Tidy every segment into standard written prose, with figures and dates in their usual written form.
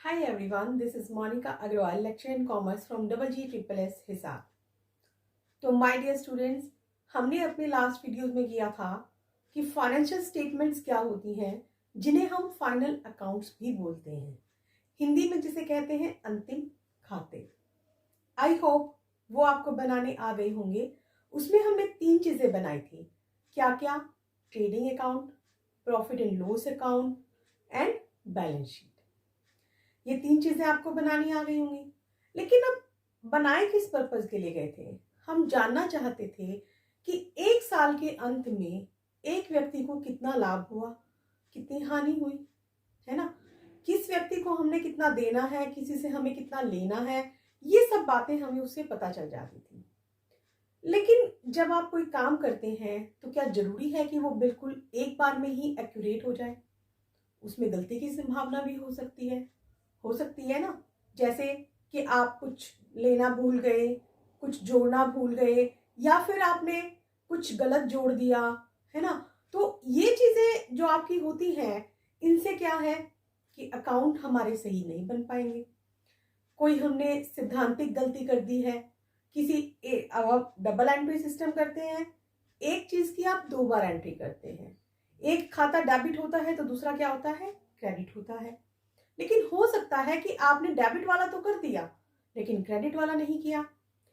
Hi everyone, this is Monica Agrawal, lecturer in commerce from GGSS Hisar. तो my dear students, हमने अपने last videos में किया था कि फाइनेंशियल स्टेटमेंट्स क्या होती हैं, जिन्हें हम फाइनल अकाउंट्स भी बोलते हैं, हिंदी में जिसे कहते हैं अंतिम खाते। आई होप वो आपको बनाने आ गए होंगे। उसमें हमने 3 चीजें बनाई थी। क्या क्या? Trading account, profit and loss account and balance sheet. ये 3 चीजें आपको बनानी आ गई होंगी। लेकिन अब बनाए किस पर्पज के लिए गए थे? हम जानना चाहते थे कि एक साल के अंत में एक व्यक्ति को कितना लाभ हुआ, कितनी हानि हुई, है ना? किस व्यक्ति को हमने कितना देना है, किसी से हमें कितना लेना है, ये सब बातें हमें उससे पता चल जाती थी। लेकिन जब आप कोई काम करते हैं तो क्या जरूरी है कि वो बिल्कुल एक बार में ही एक्यूरेट हो जाए? उसमें गलती की संभावना भी हो सकती है ना। जैसे कि आप कुछ लेना भूल गए, कुछ जोड़ना भूल गए, या फिर आपने कुछ गलत जोड़ दिया, है ना। तो ये चीजें जो आपकी होती हैं, इनसे क्या है कि अकाउंट हमारे सही नहीं बन पाएंगे। कोई हमने सिद्धांतिक गलती कर दी है, अब आप डबल एंट्री सिस्टम करते हैं, एक चीज की आप 2 बार एंट्री करते हैं। एक खाता डेबिट होता है तो दूसरा क्या होता है? क्रेडिट होता है। लेकिन हो सकता है कि आपने डेबिट वाला तो कर दिया लेकिन क्रेडिट वाला नहीं किया,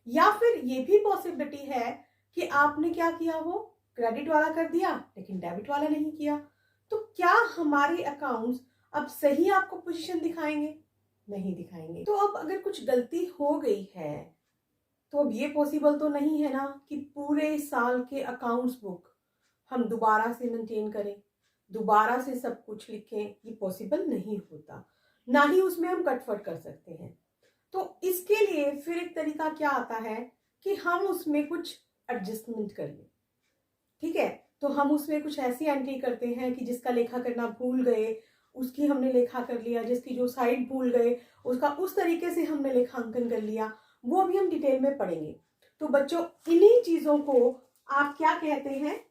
या फिर ये भी पॉसिबिलिटी है कि आपने क्या किया हो, क्रेडिट वाला कर दिया लेकिन डेबिट वाला नहीं किया। तो क्या हमारे अकाउंट्स अब सही आपको पोजीशन दिखाएंगे? नहीं दिखाएंगे। तो अब अगर कुछ गलती हो गई है तो अब ये पॉसिबल तो नहीं है ना कि पूरे साल के अकाउंट्स बुक हम दोबारा से मेंटेन करें, दोबारा से सब कुछ लिखें। ये पॉसिबल नहीं होता, ना ही उसमें हम कटफट कर सकते हैं। तो इसके लिए फिर एक तरीका क्या आता है कि हम उसमें कुछ एडजस्टमेंट कर लें। ठीक है, तो हम उसमें कुछ ऐसी एंट्री करते हैं कि जिसका लेखा करना भूल गए उसकी हमने लेखा कर लिया, जिसकी जो साइड भूल गए उसका उस तरीके से हमने लेखांकन कर लिया। वो अभी हम डिटेल में पढ़ेंगे। तो बच्चों, इन्हीं चीजों को आप क्या कहते हैं?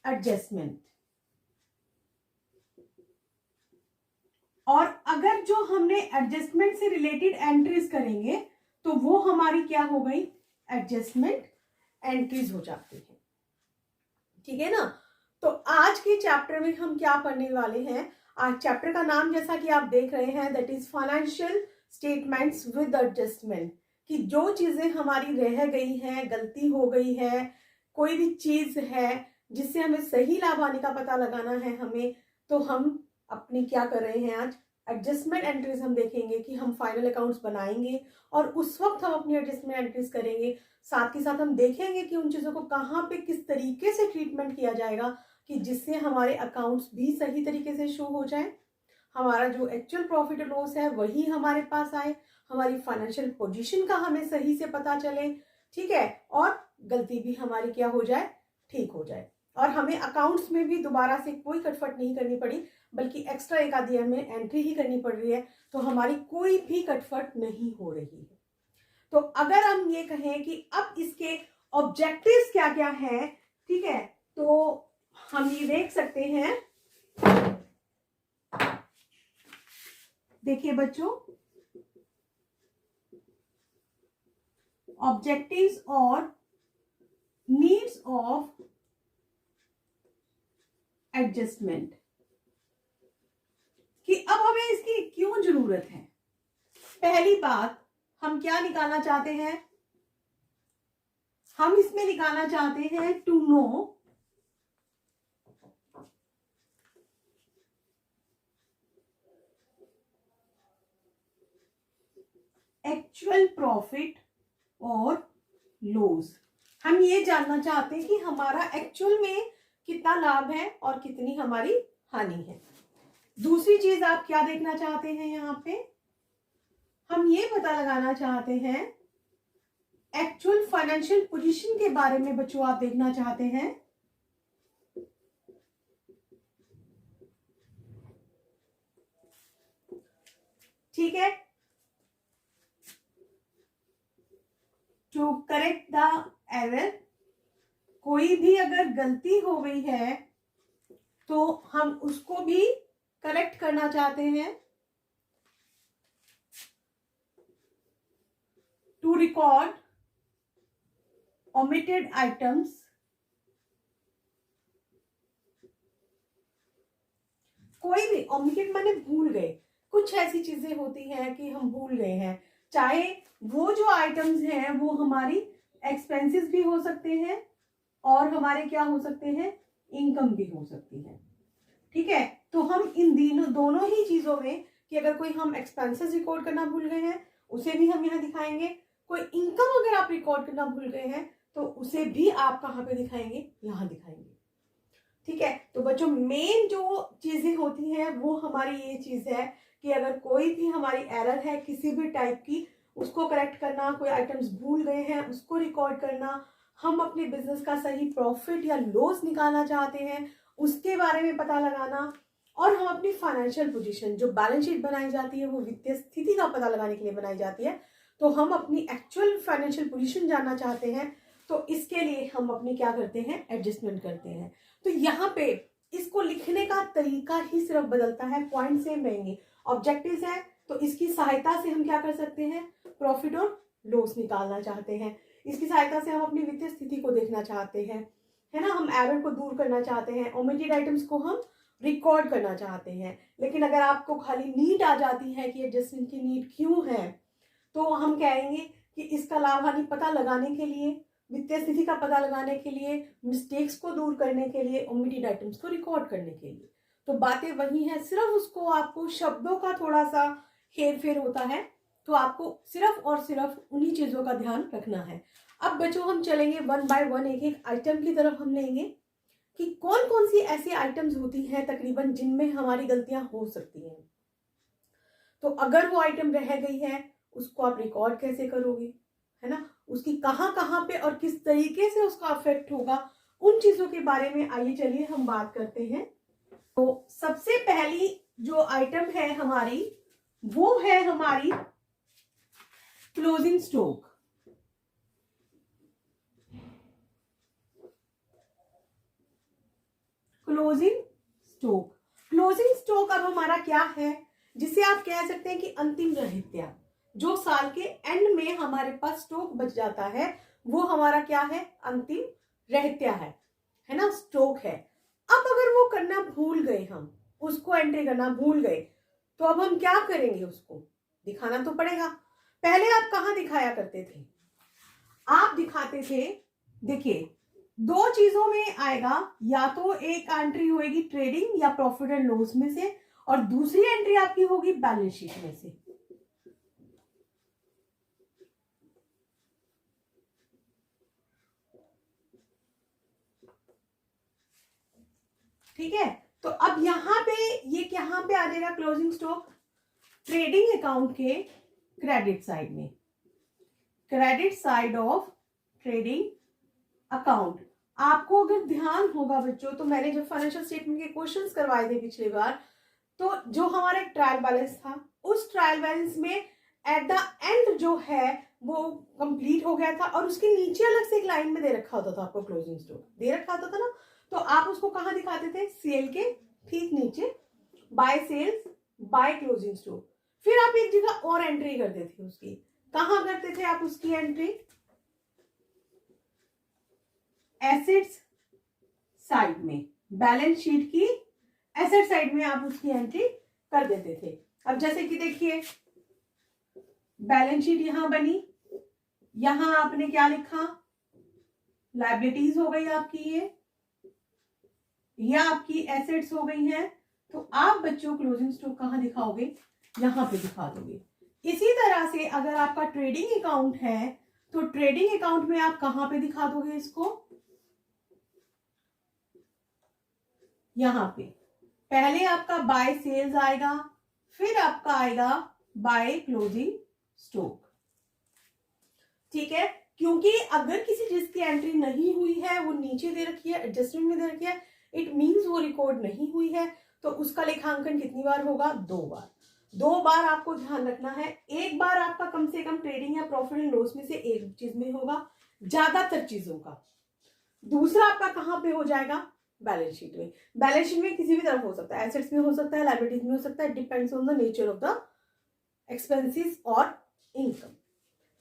एडजस्टमेंट। और अगर जो हमने एडजस्टमेंट से रिलेटेड एंट्रीज करेंगे तो वो हमारी क्या हो गई? एडजस्टमेंट एंट्रीज हो जाती है। ठीक है ना। तो आज के चैप्टर में हम क्या पढ़ने वाले हैं? आज चैप्टर का नाम जैसा कि आप देख रहे हैं, that is financial statements with adjustment. कि जो चीजें हमारी रह गई हैं, गलती हो गई है, कोई भी चीज है जिससे हमें सही लाभ आने का पता लगाना है हमें, तो हम अपनी क्या कर रहे हैं? आज एडजस्टमेंट एंट्रीज हम देखेंगे कि हम फाइनल अकाउंट्स बनाएंगे और उस वक्त हम अपनी एडजस्टमेंट एंट्रीज करेंगे। साथ ही साथ हम देखेंगे कि उन चीजों को कहाँ पे किस तरीके से ट्रीटमेंट किया जाएगा कि जिससे हमारे अकाउंट्स भी सही तरीके से शो हो जाए, हमारा जो एक्चुअल प्रॉफिट और लॉस है वही हमारे पास आए, हमारी फाइनेंशियल पोजीशन का हमें सही से पता चले। ठीक है, और गलती भी हमारी क्या हो जाए? ठीक हो जाए। और हमें अकाउंट्स में भी दोबारा से कोई कटफट नहीं करनी पड़ी, बल्कि एक्स्ट्रा एक आधी हमें एंट्री ही करनी पड़ रही है, तो हमारी कोई भी कटफट नहीं हो रही है। तो अगर हम ये कहें कि अब इसके ऑब्जेक्टिव्स क्या क्या हैं, ठीक है, तो हम ये देख सकते हैं। देखिए बच्चों, ऑब्जेक्टिव्स और नीड्स ऑफ एडजस्टमेंट कि अब हमें इसकी क्यों जरूरत है। पहली बात, हम क्या निकालना चाहते हैं? हम इसमें निकालना चाहते हैं टू नो एक्चुअल प्रॉफिट और लॉस। हम ये जानना चाहते हैं कि हमारा एक्चुअल में कितना लाभ है और कितनी हमारी हानि है। दूसरी चीज आप क्या देखना चाहते हैं? यहां पे हम ये पता लगाना चाहते हैं एक्चुअल फाइनेंशियल पोजीशन के बारे में। बच्चों, आप देखना चाहते हैं ठीक है, टू करेक्ट द एरर। कोई भी अगर गलती हो गई है तो हम उसको भी करेक्ट करना चाहते हैं। टू रिकॉर्ड omitted items कोई भी omitted माने भूल गए, कुछ ऐसी चीजें होती हैं कि हम भूल गए हैं, चाहे वो जो आइटम्स हैं वो हमारी एक्सपेंसेस भी हो सकते हैं और हमारे क्या हो सकते हैं, इनकम भी हो सकती है। ठीक है, तो हम इन दोनों ही चीजों में कि अगर कोई हम एक्सपेंसेस रिकॉर्ड करना भूल गए हैं उसे भी हम यहाँ दिखाएंगे, कोई इनकम अगर आप रिकॉर्ड करना भूल गए हैं तो उसे भी आप कहाँ पे दिखाएंगे, यहाँ दिखाएंगे। ठीक है, तो बच्चों मेन जो चीजें होती हैं वो हमारी ये चीज है कि अगर कोई भी हमारी एरर है किसी भी टाइप की उसको करेक्ट करना, कोई आइटम्स भूल गए हैं उसको रिकॉर्ड करना, हम अपने बिजनेस का सही प्रॉफिट या लॉस निकालना चाहते हैं उसके बारे में पता लगाना, और हम अपनी फाइनेंशियल पोजीशन जो बैलेंस शीट बनाई जाती है वो वित्तीय स्थिति का पता लगाने के लिए बनाई जाती है, तो हम अपनी एक्चुअल फाइनेंशियल पोजीशन जानना चाहते हैं तो इसके लिए हम अपनी क्या करते हैं, एडजस्टमेंट करते हैं। तो यहाँ पे इसको लिखने का तरीका ही सिर्फ बदलता है, पॉइंट सेम रहेंगे, ऑब्जेक्टिव्स है तो इसकी सहायता से हम क्या कर सकते हैं, प्रॉफिट और लॉस निकालना चाहते हैं, इसकी सहायता से हम अपनी वित्तीय स्थिति को देखना चाहते हैं, है ना, हम एरर को दूर करना चाहते हैं, ओमिटेड आइटम्स को हम रिकॉर्ड करना चाहते हैं। लेकिन अगर आपको खाली नीड आ जाती है कि एडजस्टमेंट की नीड क्यों है, तो हम कहेंगे कि इसका लाभ हानि पता लगाने के लिए, वित्तीय स्थिति का पता लगाने के लिए, मिस्टेक्स को दूर करने के लिए, ओमिटेड आइटम्स को रिकॉर्ड करने के लिए, तो बातें वही है, सिर्फ उसको आपको शब्दों का थोड़ा सा हेर फेर होता है, तो आपको सिर्फ और सिर्फ उन्हीं चीजों का ध्यान रखना है। अब बच्चों हम चलेंगे वन बाय वन, एक एक आइटम की तरफ हम लेंगे कि कौन कौन सी ऐसी आइटम्स होती हैं तकरीबन जिनमें हमारी गलतियां हो सकती हैं। तो अगर वो आइटम रह गई है उसको आप रिकॉर्ड कैसे करोगे, है ना, उसकी कहाँ पे और किस तरीके से उसका अफेक्ट होगा, उन चीजों के बारे में आइए चलिए हम बात करते हैं। तो सबसे पहली जो आइटम है हमारी वो है हमारी closing stock. Closing stock, closing stock अब हमारा क्या है, जिसे आप कह सकते हैं कि अंतिम रहत्या, जो साल के एंड में हमारे पास स्टॉक बच जाता है वो हमारा क्या है, अंतिम रहत्या है ना, स्टॉक है। अब अगर वो करना भूल गए, हम उसको एंट्री करना भूल गए, तो अब हम क्या करेंगे, उसको दिखाना तो पड़ेगा। पहले आप कहाँ दिखाया करते थे, आप दिखाते थे, देखिए दो चीजों में आएगा, या तो एक एंट्री होगी ट्रेडिंग या प्रॉफिट एंड लॉस में से, और दूसरी एंट्री आपकी होगी बैलेंस शीट में से। ठीक है, तो अब यहां पे ये कहां पे आ जाएगा क्लोजिंग स्टॉक, ट्रेडिंग अकाउंट के क्रेडिट साइड में, credit side of trading account. आपको अगर ध्यान होगा बच्चों, तो मैंने जब फाइनेंशियल स्टेटमेंट के क्वेश्चंस करवाए थे पिछली बार, तो जो हमारा एक ट्रायल बैलेंस था, उस ट्रायल बैलेंस में एट द एंड जो है वो कंप्लीट हो गया था, और उसके नीचे अलग से एक लाइन में दे रखा होता था, आपको क्लोजिंग स्टॉक दे रखा होता था ना, तो आप उसको कहां दिखाते थे, सेल के ठीक नीचे, by sales by closing stock. फिर आप एक जगह और एंट्री करते थे, उसकी कहां करते थे आप उसकी एंट्री, एसेट्स साइड में, बैलेंस शीट की एसेट साइड में आप उसकी एंट्री कर देते थे। अब जैसे कि देखिए बैलेंस शीट यहां बनी, यहां आपने क्या लिखा, लायबिलिटीज हो गई आपकी, ये आपकी एसेट्स हो गई हैं, तो आप बच्चों क्लोजिंग स्टॉक कहां दिखाओगे, यहां पे दिखा दोगे। इसी तरह से अगर आपका ट्रेडिंग अकाउंट है तो ट्रेडिंग अकाउंट में आप कहां पे दिखा दोगे इसको, यहां पे पहले आपका बाय सेल्स आएगा, फिर आपका आएगा बाय क्लोजिंग स्टॉक। ठीक है, क्योंकि अगर किसी चीज की एंट्री नहीं हुई है, वो नीचे दे रखी है, एडजस्टमेंट में दे रखी है, इट मींस वो रिकॉर्ड नहीं हुई है, तो उसका लेखांकन कितनी बार होगा, 2 बार। 2 बार आपको ध्यान रखना है, एक बार आपका कम से कम ट्रेडिंग या प्रॉफिट एंड लॉस में से एक चीज में होगा, ज्यादातर चीजों का। दूसरा आपका कहां पे हो जाएगा, बैलेंस शीट में। बैलेंस शीट में किसी भी तरफ हो सकता है, एसेट्स में हो सकता है, लायबिलिटीज में हो सकता है, depends on the nature of the expenses और इनकम।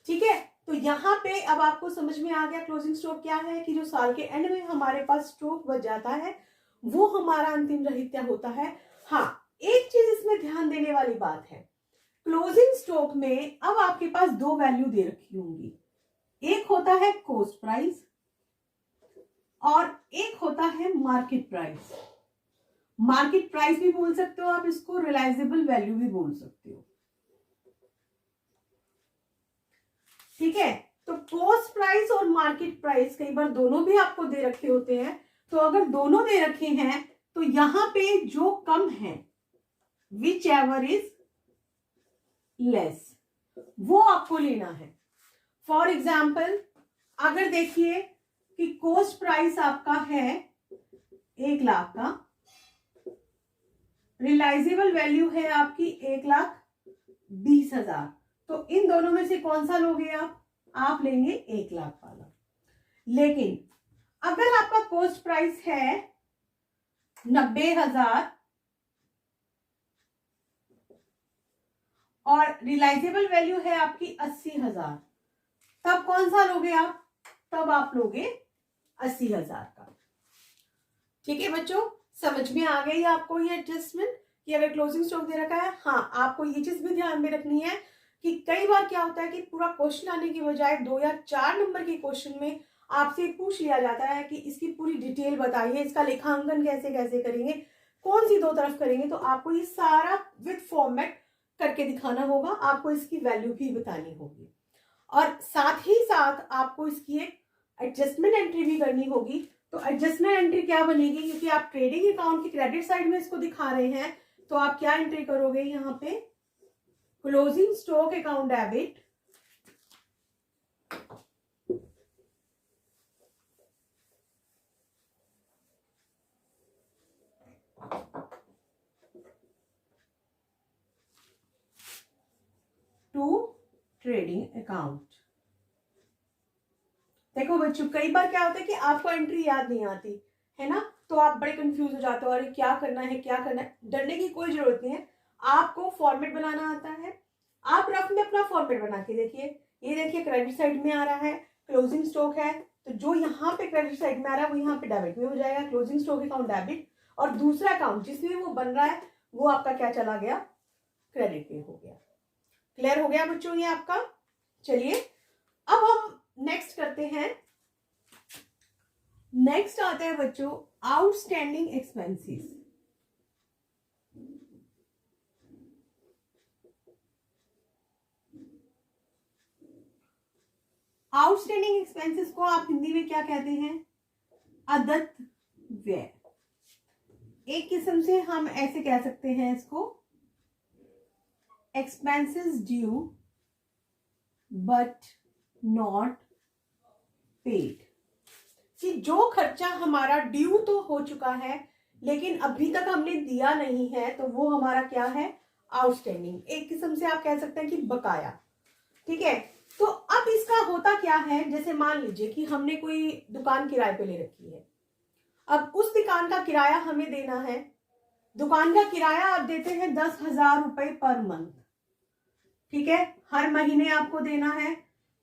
ठीक है, तो यहाँ पे अब आपको समझ में आ गया क्लोजिंग स्टॉक क्या है, कि जो साल के एंड में हमारे पास स्टॉक बच जाता है वो हमारा अंतिम रहत्य होता है। हाँ, एक चीज इसमें ध्यान देने वाली बात है, क्लोजिंग स्टॉक में अब आपके पास दो वैल्यू दे रखी होंगी, एक होता है कॉस्ट प्राइस और एक होता है मार्केट प्राइस। मार्केट प्राइस भी बोल सकते हो आप इसको, रियलाइजेबल वैल्यू भी बोल सकते हो। ठीक है, तो कॉस्ट प्राइस और मार्केट प्राइस कई बार दोनों भी आपको दे रखे होते हैं, तो अगर दोनों दे रखे हैं तो यहां पे जो कम है विच एवर इज लेस वो आपको लेना है। फॉर एग्जाम्पल अगर देखिए कि कॉस्ट प्राइस आपका है 1,00,000 का, रियलाइजेबल वैल्यू है आपकी 1,20,000, तो इन दोनों में से कौन सा लोगे आप लेंगे 1,00,000 वाला। लेकिन अगर आपका कॉस्ट प्राइस है 90,000 और रियलाइजेबल वैल्यू है आपकी 80,000, तब कौन सा लोगे आप? तब आप लोगे 80,000 का। ठीक है बच्चों, समझ में आ गई आपको ये एडजस्टमेंट कि अगर क्लोजिंग स्टॉक दे रखा है। हाँ, आपको ये चीज भी ध्यान में रखनी है कि कई बार क्या होता है कि पूरा क्वेश्चन आने की बजाय 2 या 4 नंबर के क्वेश्चन में आपसे पूछ लिया जाता है कि इसकी पूरी डिटेल बताइए, इसका लेखांकन कैसे कैसे करेंगे, कौन सी दो तरफ करेंगे। तो आपको ये सारा विद फॉर्मेट करके दिखाना होगा, आपको इसकी वैल्यू भी बतानी होगी और साथ ही साथ आपको इसकी एक एडजस्टमेंट एंट्री भी करनी होगी। तो एडजस्टमेंट एंट्री क्या बनेगी, क्योंकि आप ट्रेडिंग अकाउंट की क्रेडिट साइड में इसको दिखा रहे हैं, तो आप क्या एंट्री करोगे यहाँ पे, closing stock account debit to trading account. देखो बच्चों, कई बार क्या होता है कि आपको एंट्री याद नहीं आती है ना, तो आप बड़े कंफ्यूज हो जाते हो, अरे क्या करना है क्या करना है। डरने की कोई जरूरत नहीं है, आपको फॉर्मेट बनाना आता है। आप रफ में अपना फॉर्मेट बना के देखिए, ये देखिए क्रेडिट साइड में आ रहा है, क्लोजिंग स्टॉक है, तो जो यहाँ पे क्रेडिट साइड में आ रहा है वो यहाँ पे डेबिट में हो जाएगा, क्लोजिंग स्टॉक अकाउंट डेबिट, और दूसरा अकाउंट जिसमें वो बन रहा है वो आपका क्या चला गया, क्रेडिट में हो गया। क्लियर हो गया बच्चों ये आपका। चलिए अब हम नेक्स्ट करते हैं। नेक्स्ट आता है बच्चों आउटस्टैंडिंग एक्सपेंसेस। आउटस्टैंडिंग एक्सपेंसेस को आप हिंदी में क्या कहते हैं, अदत्त व्यय। एक किस्म से हम ऐसे कह सकते हैं इसको, expenses due but not paid, कि जो खर्चा हमारा ड्यू तो हो चुका है लेकिन अभी तक हमने दिया नहीं है, तो वो हमारा क्या है, आउटस्टैंडिंग। एक किस्म से आप कह सकते हैं कि बकाया। ठीक है, तो अब इसका होता क्या है, जैसे मान लीजिए कि हमने कोई दुकान किराए पे ले रखी है, अब उस दुकान का किराया हमें देना है। दुकान का किराया आप देते हैं 10,000 रुपए पर मंथ। ठीक है, हर महीने आपको देना है।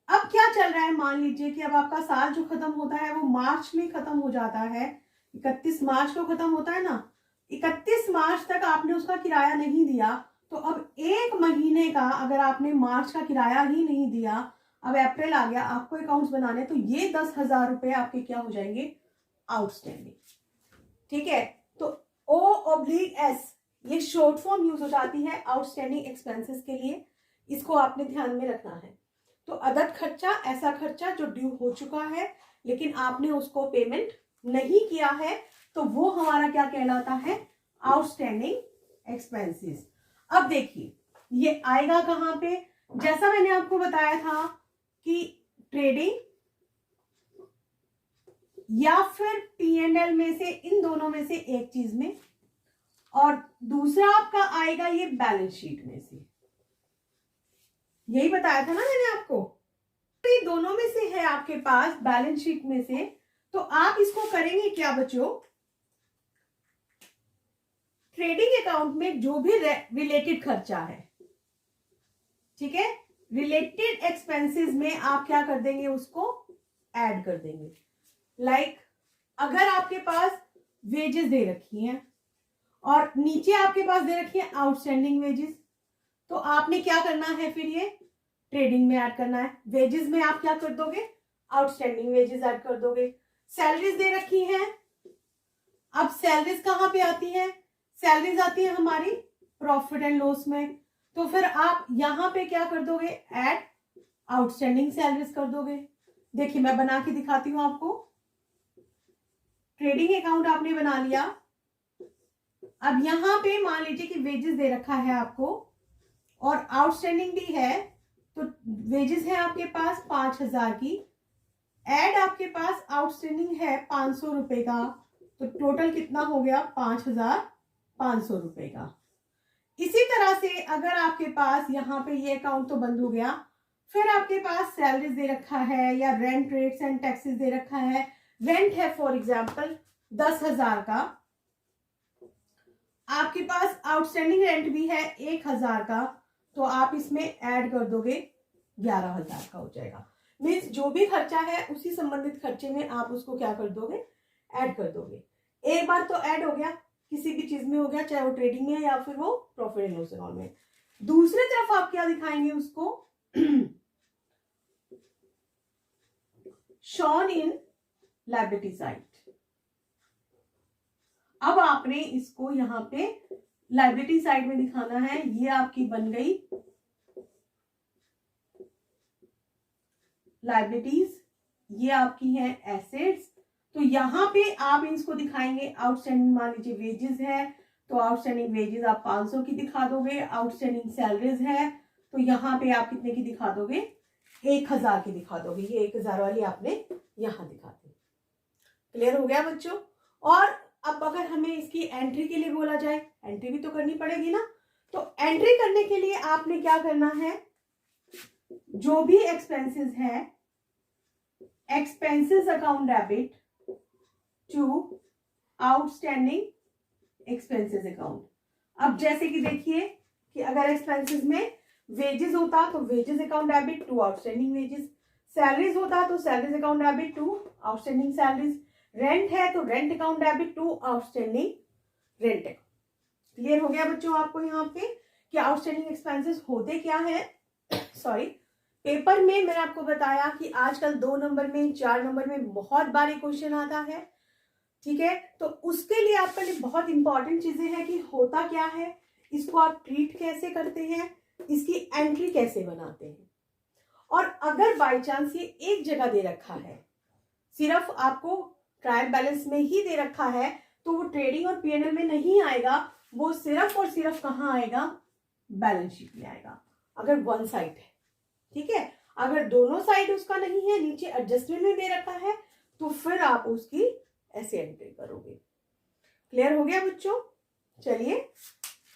अब क्या चल रहा है, मान लीजिए कि अब आपका साल जो खत्म होता है वो मार्च में खत्म हो जाता है, 31 मार्च को खत्म होता है ना, 31 मार्च तक आपने उसका किराया नहीं दिया, तो अब एक महीने का अगर आपने मार्च का किराया ही नहीं दिया, अब अप्रैल आ गया, आपको अकाउंट्स बनाने, तो ये 10,000 रुपए आपके क्या हो जाएंगे, आउटस्टैंडिंग। ठीक है, तो O/S ये शॉर्ट फॉर्म यूज हो जाती है आउटस्टैंडिंग एक्सपेंसेस के लिए, इसको आपने ध्यान में रखना है। तो अदद खर्चा ऐसा खर्चा जो ड्यू हो चुका है लेकिन आपने उसको पेमेंट नहीं किया है, तो वो हमारा क्या कहलाता है, आउटस्टैंडिंग एक्सपेंसेस। अब देखिए ये आएगा कहां पे, जैसा मैंने आपको बताया था कि ट्रेडिंग या फिर P&L में से, इन दोनों में से एक चीज में, और दूसरा आपका आएगा ये बैलेंस शीट में से। यही बताया था ना मैंने आपको, तो ये दोनों में से है आपके पास बैलेंस शीट में से, तो आप इसको करेंगे क्या बच्चों, ट्रेडिंग अकाउंट में जो भी रिलेटेड खर्चा है, ठीक है, रिलेटेड एक्सपेंसेस में आप क्या कर देंगे, उसको ऐड कर देंगे। लाइक अगर आपके पास वेजेस दे रखी हैं और नीचे आपके पास दे रखी है आउटस्टैंडिंग वेजेस, तो आपने क्या करना है, फिर ये ट्रेडिंग में ऐड करना है। वेजेस में आप क्या कर दोगे, आउटस्टैंडिंग वेजेस ऐड कर दोगे। सैलरीज दे रखी हैं, अब सैलरीज कहां पे आती है, सैलरीज आती है हमारी प्रॉफिट एंड लॉस में, तो फिर आप यहां पे क्या कर दोगे, ऐड आउटस्टैंडिंग सैलरीज कर दोगे। देखिए मैं बना के दिखाती हूं आपको। ट्रेडिंग अकाउंट आपने बना लिया। अब यहां पे मान लीजिए कि वेजेस दे रखा है आपको और आउटस्टैंडिंग भी है, तो वेजेस है आपके पास 5,000 की, ऐड आपके पास आउटस्टैंडिंग है 500 रुपए का, तो टोटल कितना हो गया, 5,500 रुपए का। इसी तरह से अगर आपके पास यहाँ पे ये अकाउंट तो बंद हो गया, फिर आपके पास सैलरीज दे रखा है या रेंट रेट्स एंड टैक्सेस दे रखा है। रेंट है फॉर एग्जांपल 10,000 का, आपके पास आउटस्टैंडिंग रेंट भी है 1,000 का, तो आप इसमें ऐड कर दोगे 11,000 का हो जाएगा। मीन्स जो भी खर्चा है उसी संबंधित खर्चे में आप उसको क्या कर दोगे, ऐड कर दोगे। एक बार तो ऐड हो गया, किसी भी चीज में हो गया, चाहे वो ट्रेडिंग में या फिर वो प्रॉफिट एंड लॉस अकाउंट में। दूसरी तरफ आप क्या दिखाएंगे उसको, शॉन इन लायबिलिटी साइड। अब आपने इसको यहां पे लायबिलिटी साइड में दिखाना है। ये आपकी बन गई लायबिलिटीज, ये आपकी है एसेट्स। तो यहां पे आप इसको दिखाएंगे आउटस्टैंडिंग, मान लीजिए वेजेस है तो आउटस्टैंडिंग वेजेस आप 500 की दिखा दोगे, आउटस्टैंडिंग सैलरीज है तो यहाँ पे आप कितने की दिखा दोगे, 1,000 की दिखा दोगे। ये 1,000 वाली आपने यहां दिखा दी। क्लियर हो गया बच्चों। और अब अगर हमें इसकी एंट्री के लिए बोला जाए, एंट्री भी तो करनी पड़ेगी ना, तो एंट्री करने के लिए आपने क्या करना है, जो भी एक्सपेंसेस है, expenses account debit to outstanding expenses account. अब जैसे कि देखिए कि अगर एक्सपेंसेस में वेजेस होता तो wages account debit to outstanding wages, salaries होता तो salaries account debit to outstanding salaries, rent है तो rent account debit to outstanding rent account. Clear हो गया बच्चों आपको यहाँ पे कि आउटस्टैंडिंग एक्सपेंसेस होते क्या है। सॉरी, पेपर में मैंने आपको बताया कि आजकल 2 नंबर में 4 नंबर में बहुत बार क्वेश्चन आता है, ठीक है। तो उसके लिए आपके लिए बहुत इंपॉर्टेंट चीजें हैं कि होता क्या है, इसको आप ट्रीट कैसे करते हैं, इसकी एंट्री कैसे बनाते हैं। और अगर बाय चांस ये एक जगह दे रखा है, सिर्फ आपको ट्रायल बैलेंस में ही दे रखा है, तो वो ट्रेडिंग और पीएनएल में नहीं आएगा, वो सिर्फ और सिर्फ कहाँ आएगा, बैलेंस शीट में आएगा, अगर वन साइड है, ठीक है। अगर दोनों साइड उसका नहीं है, नीचे एडजस्टमेंट में दे रखा है, तो फिर आप उसकी ऐसे एंट्री करोगे। क्लियर हो गया बच्चों। चलिए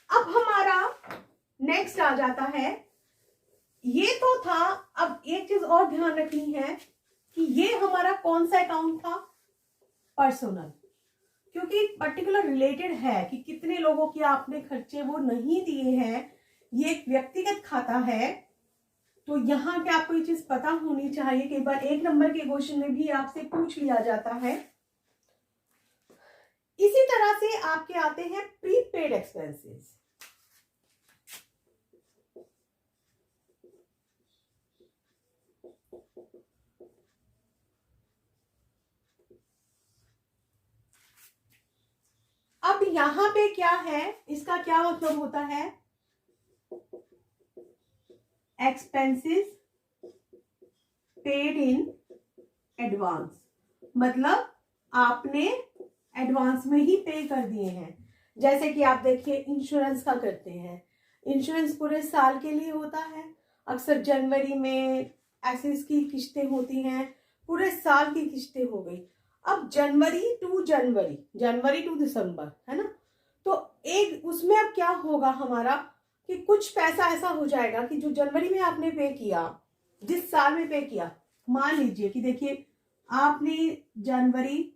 अब हमारा नेक्स्ट आ जाता है, ये तो था। अब एक चीज और ध्यान रखनी है कि ये हमारा कौन सा अकाउंट था, पर्सनल, क्योंकि पर्टिकुलर रिलेटेड है कि कितने लोगों की आपने खर्चे वो नहीं दिए हैं, ये एक व्यक्तिगत खाता है। तो यहाँ पे आपको ये चीज पता होनी चाहिए, कई बार 1 नंबर के क्वेश्चन में भी आपसे पूछ लिया जाता है। इसी तरह से आपके आते हैं प्रीपेड एक्सपेंसेस। अब यहां पे क्या है, इसका क्या मतलब होता है, एक्सपेंसेस पेड इन एडवांस, मतलब आपने एडवांस में ही पे कर दिए हैं। जैसे कि आप देखिए इंश्योरेंस का करते हैं, इंश्योरेंस पूरे साल के लिए होता है, अक्सर जनवरी में ऐसे इसकी किस्तें होती हैं, पूरे साल की किस्तें हो गई। अब जनवरी टू दिसंबर है ना, तो एक उसमें अब क्या होगा हमारा कि कुछ पैसा ऐसा हो जाएगा कि जो जनवरी में आपने पे किया, जिस साल में पे किया, मान लीजिए कि देखिए आपने जनवरी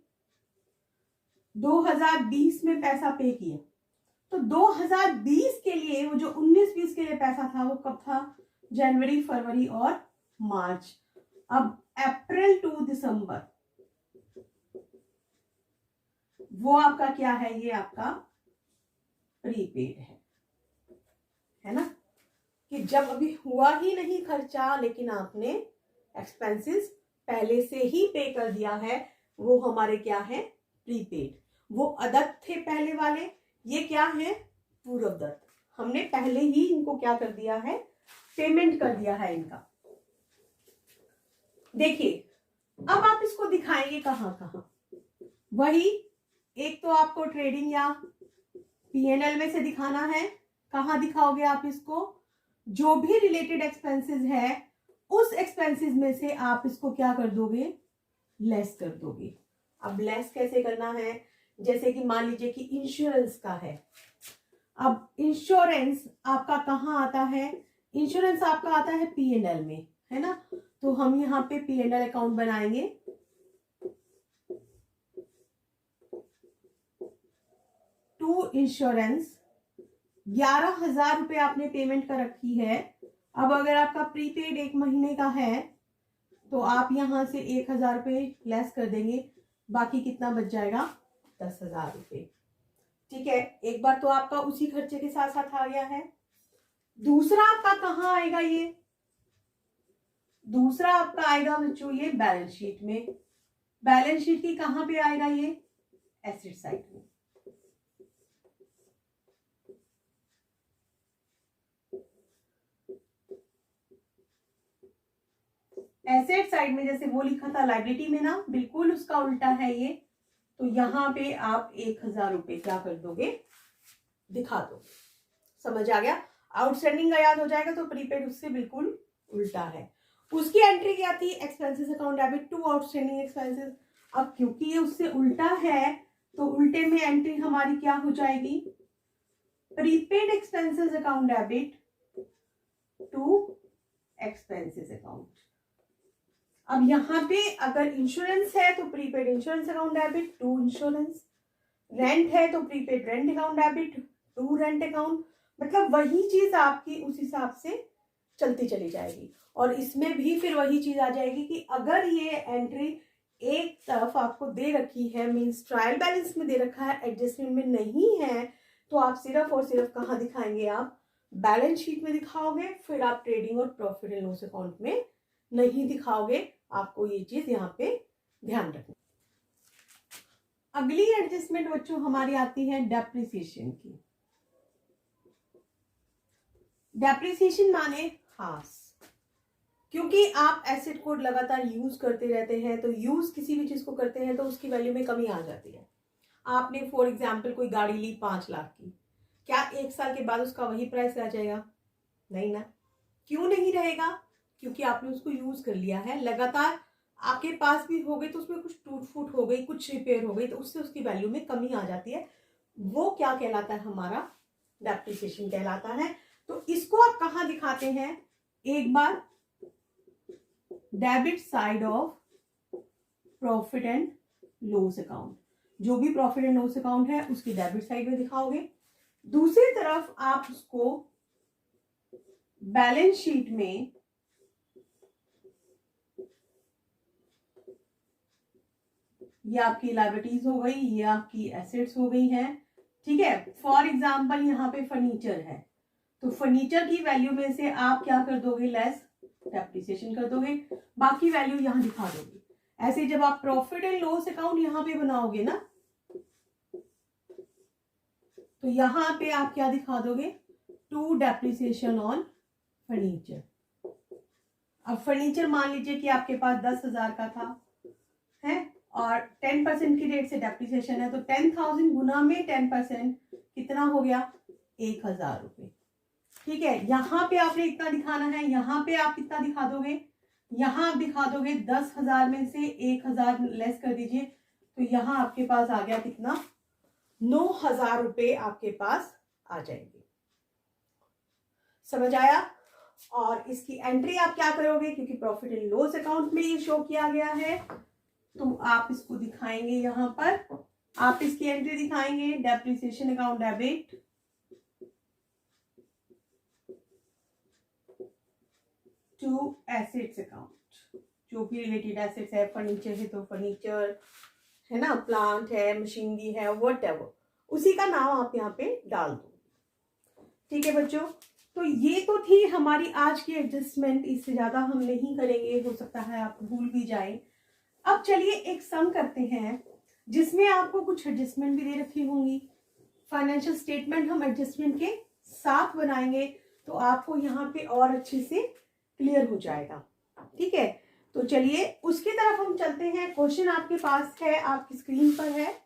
2020 में पैसा पे किया, तो 2020 के लिए वो जो 19-20 के लिए पैसा था वो कब था, जनवरी, फरवरी और मार्च। अब अप्रैल टू दिसंबर वो आपका क्या है, ये आपका प्रीपेड है ना, कि जब अभी हुआ ही नहीं खर्चा लेकिन आपने एक्सपेंसेस पहले से ही पे कर दिया है, वो हमारे क्या है, प्रीपेड। वो अदत्त थे पहले वाले, ये क्या है, पूर्वदत्त। हमने पहले ही इनको क्या कर दिया है, पेमेंट कर दिया है इनका। देखिए अब आप इसको दिखाएंगे कहां कहां, वही एक तो आपको ट्रेडिंग या पीएनएल में से दिखाना है। कहां दिखाओगे आप इसको, जो भी रिलेटेड एक्सपेंसेस है उस एक्सपेंसेस में से आप इसको क्या कर दोगे, लेस कर दोगे। अब लेस कैसे करना है, जैसे कि मान लीजिए कि इंश्योरेंस का है। अब इंश्योरेंस आपका कहाँ आता है, इंश्योरेंस आपका आता है पीएनएल में, है ना। तो हम यहाँ पे पीएनएल अकाउंट बनाएंगे। टू इंश्योरेंस 11,000 रुपए आपने पेमेंट कर रखी है। अब अगर आपका प्रीपेड 1 महीने का है तो आप यहां से 1,000 रुपए लेस कर देंगे, बाकी कितना बच जाएगा, 10,000 रुपए। ठीक है, एक बार तो आपका उसी खर्चे के साथ साथ आ गया है। दूसरा आपका कहाँ आएगा, ये दूसरा आपका आएगा बच्चों ये बैलेंस शीट में। बैलेंस शीट की कहां पे आएगा, ये एसेट साइड में। एसेट साइड में जैसे वो लिखा था लायबिलिटी में ना, बिल्कुल उसका उल्टा है ये। तो यहां पे आप 1,000 रुपए क्या कर दोगे, दिखा दो। समझ आ गया, आउटस्टैंडिंग का याद हो जाएगा तो प्रीपेड उससे बिल्कुल उल्टा है। उसकी एंट्री क्या थी, expenses account debit to outstanding expenses. अब क्योंकि ये उससे उल्टा है तो उल्टे में एंट्री हमारी क्या हो जाएगी, prepaid expenses account debit to expenses account. अब यहां पे अगर इंश्योरेंस है तो prepaid insurance account debit to insurance, rent है तो prepaid rent account debit to rent account. मतलब वही चीज आपकी उस हिसाब से चलती चली जाएगी। और इसमें भी फिर वही चीज आ जाएगी कि अगर ये एंट्री एक तरफ आपको दे रखी है, मींस ट्रायल बैलेंस में दे रखा है, एडजस्टमेंट में नहीं है, तो आप सिर्फ और सिर्फ कहाँ दिखाएंगे, आप बैलेंस शीट में दिखाओगे। फिर आप ट्रेडिंग और प्रॉफिट एंड लॉस अकाउंट में नहीं दिखाओगे। आपको ये चीज यहाँ पे ध्यान रखना। अगली एडजस्टमेंट बच्चों हमारी आती है डेप्रिसिएशन की। डेप्रिसिएशन माने हास, क्योंकि आप एसेट को लगातार यूज करते रहते हैं, तो यूज किसी भी चीज को करते हैं तो उसकी वैल्यू में कमी आ जाती है। आपने फॉर एग्जाम्पल कोई गाड़ी ली 5 लाख की, क्या 1 साल के बाद उसका वही प्राइस रह जाएगा, नहीं ना। क्यों नहीं रहेगा, क्योंकि आपने उसको यूज कर लिया है लगातार। आपके पास भी हो गई तो उसमें कुछ टूट फूट हो गई, कुछ रिपेयर हो गई, तो उससे उसकी वैल्यू में कमी आ जाती है। वो क्या कहलाता है, हमारा डेप्रिसिएशन कहलाता है। तो इसको आप कहाँ दिखाते हैं, एक बार debit side of profit and loss account. जो भी प्रॉफिट एंड लॉस अकाउंट है उसकी डेबिट साइड में दिखाओगे। दूसरी तरफ आप उसको बैलेंस शीट में ये आपकी लायबिलिटीज हो गई, ये आपकी एसेट्स हो गई हैं। ठीक है, फॉर एग्जाम्पल यहाँ पे फर्नीचर है, तो फर्नीचर की वैल्यू में से आप क्या कर दोगे, लेस डेप्रिसिएशन कर दोगे, बाकी वैल्यू यहां दिखा दोगे। ऐसे जब आप प्रॉफिट एंड लॉस अकाउंट यहां पे बनाओगे ना, तो यहां पे आप क्या दिखा दोगे, टू डेप्रिसिएशन ऑन फर्नीचर। अब फर्नीचर मान लीजिए कि आपके पास 10,000 का था है और 10% की रेट से डेप्रिसिएशन है, तो 10,000 गुना में 10% कितना हो गया, 1,000 रुपए। ठीक है, यहां पे आपने इतना दिखाना है, यहां पे आप कितना दिखा दोगे, यहां आप दिखा दोगे 10,000 में से 1,000 लेस कर दीजिए, तो यहां आपके पास आ गया कितना, 9,000 रुपए आपके पास आ जाएंगे। समझ आया। और इसकी एंट्री आप क्या करोगे, क्योंकि प्रॉफिट एंड लॉस अकाउंट में ये शो किया गया है, तो आप इसको दिखाएंगे, यहां पर आप इसकी एंट्री दिखाएंगे, depreciation account debit to assets account, जो भी रिलेटेड एसेट्स है, फर्नीचर है तो फर्नीचर है ना, प्लांट है, मशीनरी है, व्हाटएवर, उसी का नाम आप यहाँ पे डाल दो। ठीक है बच्चों, तो ये तो थी हमारी आज की एडजस्टमेंट, इससे ज्यादा हम नहीं करेंगे, हो सकता है आप भूल भी जाए। अब चलिए एक सम करते हैं जिसमें आपको कुछ एडजस्टमेंट भी दे रखी होंगी। फाइनेंशियल स्टेटमेंट हम एडजस्टमेंट के साथ बनाएंगे तो आपको यहाँ पे और अच्छे से क्लियर हो जाएगा। ठीक है, तो चलिए उसकी तरफ हम चलते हैं। क्वेश्चन आपके पास है, आपकी स्क्रीन पर है।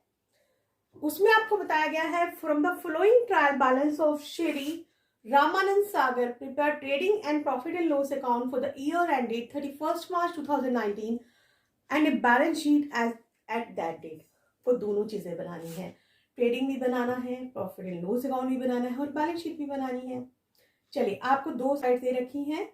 उसमें आपको बताया गया है, from the following trial balance of Shri Ramanand Sagar prepare trading and profit and loss account for the year ended 31 March 2019 and a balance sheet as at that date. वो दोनों चीजें बनानी है, ट्रेडिंग भी बनाना है, प्रॉफिट एंड लॉस अकाउंट भी बनाना है और बैलेंस शीट भी बनानी है। चलिए, आपको दो साइड दे रखी हैं।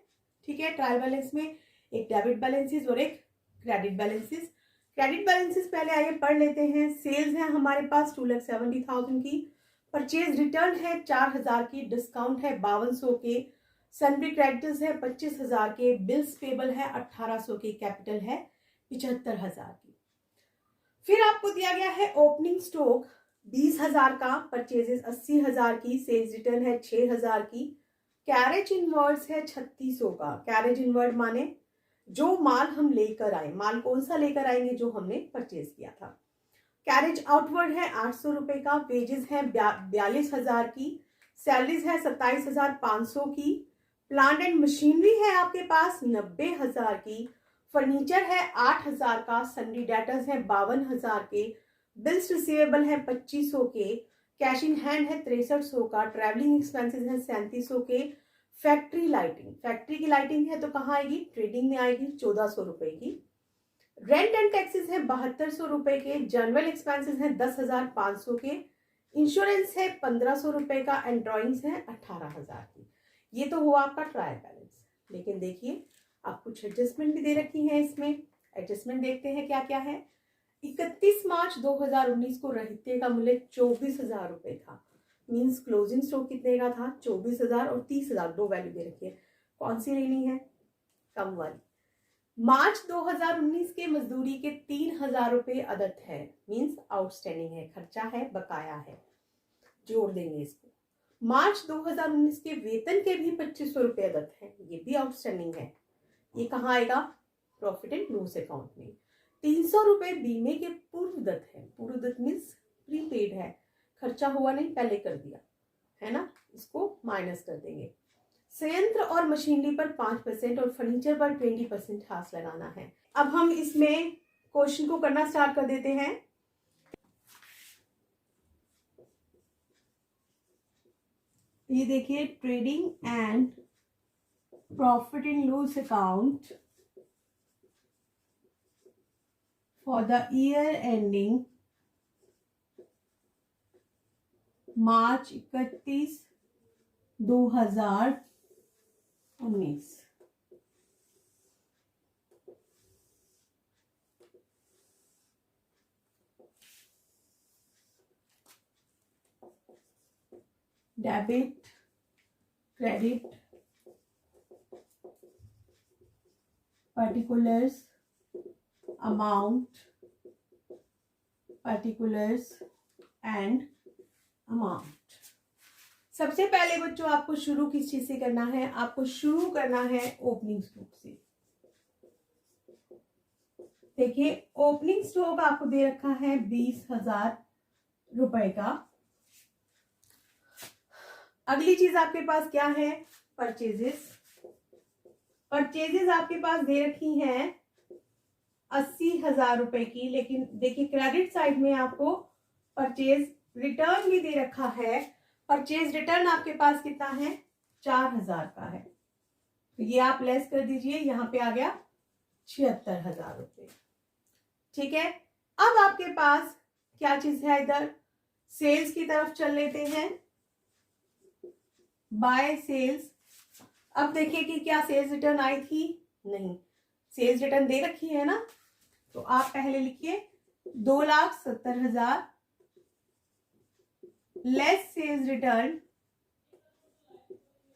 ठीक है, ट्रायल बैलेंस में एक डेबिट बैलेंसेस और एक क्रेडिट बैलेंसेस। क्रेडिट बैलेंसेस पहले आइए पढ़ लेते हैं। सेल्स है हमारे पास 2,70,000 की, परचेज रिटर्न है 4,000 की, डिस्काउंट है 5200 के, सन्ड्री क्रेडिटर्स है 25,000 के, बिल्स पेबल है 1800 के, कैपिटल है 75,000 की। फिर आपको दिया गया है ओपनिंग स्टॉक 20,000 का, परचेजेस 80,000 की, सेल्स रिटर्न है 6,000 की, कैरेज इनवर्ड्स है 3600 का। कैरेज इनवर्ड माने जो माल हम लेकर आए, माल कौन सा लेकर आएंगे, जो हमने परचेज किया था। कैरेज आउटवर्ड है 800 रुपए का, वेजेस है 42,000 की, सैलरीज है 27,500 की, प्लांट एंड मशीनरी है आपके पास 90,000 की, फर्नीचर है 8,000 का, सन्ड्री डेटर्स है 52,000 के, बिल्स रिसीवेबल है 2500 के, कैश इन हैंड है 6300 का, ट्रैवलिंग एक्सपेंसेस है 3700 के, फैक्ट्री लाइटिंग, फैक्ट्री की लाइटिंग है तो कहाँ आएगी, ट्रेडिंग में आएगी 1400 रुपए की, रेंट एंड टैक्सेस है 7200 रुपए के, जनरल एक्सपेंसेस है 10,500 के, इंश्योरेंस है 1500 रुपए का एंड ड्रॉइंग्स है 18,000 की। ये तो हुआ आपका ट्रायल बैलेंस। लेकिन देखिए, आप कुछ एडजस्टमेंट भी दे रखी हैं इसमें। एडजस्टमेंट देखते हैं क्या क्या है। 31 मार्च 2019 को रहते का मूल्य 24,000 रुपए था, मीन्स क्लोजिंग स्टॉक कितने का था, 24,000 और 30,000, दो वैल्यू दे रखी है। कौन सी लेनी है, कम वाली। मार्च 2019 के मजदूरी के 3,000 रुपए अदत है, मीन्स आउटस्टैंडिंग है, खर्चा है, बकाया है, जोड़ देंगे इसको। मार्च 2019 के वेतन के भी 2500 रुपए अदत है, ये भी आउटस्टैंडिंग है, ये कहाँ आएगा, प्रॉफिट एंड लॉस अकाउंट में। 300 रुपए बीमे के पूर्वदत्त है, पूर्वदत्त मीन्स प्रीपेड है, खर्चा हुआ नहीं, पहले कर दिया है ना, इसको माइनस कर देंगे। संयंत्र और मशीनरी पर 5% और फर्नीचर पर 20% हास लगाना है। अब हम इसमें क्वेश्चन को करना स्टार्ट कर देते हैं। ये देखिए, trading and profit and loss account for the year ending March 31, 2019। Debit, credit, particulars, amount, particulars and amount। सबसे पहले बच्चों आपको शुरू किस चीज से करना है, आपको शुरू करना है ओपनिंग स्टॉक से। देखिए, ओपनिंग स्टॉक आपको दे रखा है 20,000 रुपए का। अगली चीज आपके पास क्या है, परचेजेस। परचेजेस आपके पास दे रखी हैं 80,000 रुपए की, लेकिन देखिए क्रेडिट साइड में आपको परचेज रिटर्न भी दे रखा है। परचेज रिटर्न आपके पास कितना है, 4,000 का है, तो ये आप लेस कर दीजिए, यहां पे आ गया 76,000 रुपए। ठीक है, अब आपके पास क्या चीज है, इधर सेल्स की तरफ चल लेते हैं। बाय सेल्स, अब देखिए कि क्या सेल्स रिटर्न आई थी, नहीं, सेल्स रिटर्न दे रखी है ना, तो आप पहले लिखिए 2,70,000 लेस सेल्स रिटर्न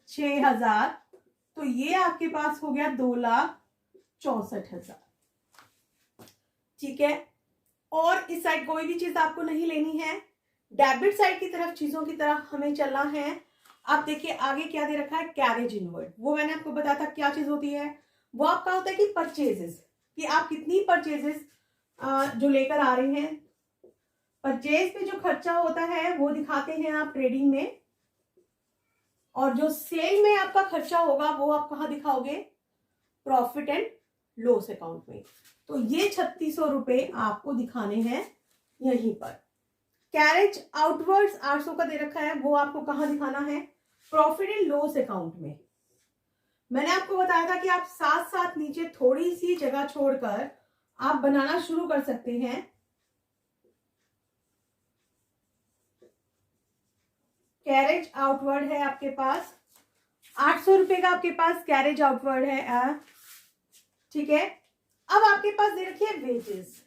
6,000 तो ये आपके पास हो गया 2,64,000। ठीक है, और इस साइड कोई भी चीज आपको नहीं लेनी है, डेबिट साइड की तरफ चीजों की तरफ हमें चलना है। आप देखिए आगे क्या दे रखा है, कैरेज इनवर्ड। वो मैंने आपको बताया था क्या चीज होती है, वो आपका होता है कि परचेजेस, कि आप कितनी परचेजेस जो लेकर आ रहे हैं। परचेज पे जो खर्चा होता है वो दिखाते हैं आप ट्रेडिंग में, और जो सेल में आपका खर्चा होगा वो आप कहाँ दिखाओगे, प्रॉफिट एंड लॉस अकाउंट में। तो ये 3600 रुपए आपको दिखाने हैं यहीं पर। कैरेज आउटवर्ड्स 800 का दे रखा है, वो आपको कहाँ दिखाना है, प्रॉफिट एंड लॉस अकाउंट में। मैंने आपको बताया था कि आप साथ साथ नीचे थोड़ी सी जगह छोड़कर आप बनाना शुरू कर सकते हैं। कैरेज आउटवर्ड है आपके पास 800 रुपए का, आपके पास कैरेज आउटवर्ड है। ठीक है, अब आपके पास दे रखी है वेजेस।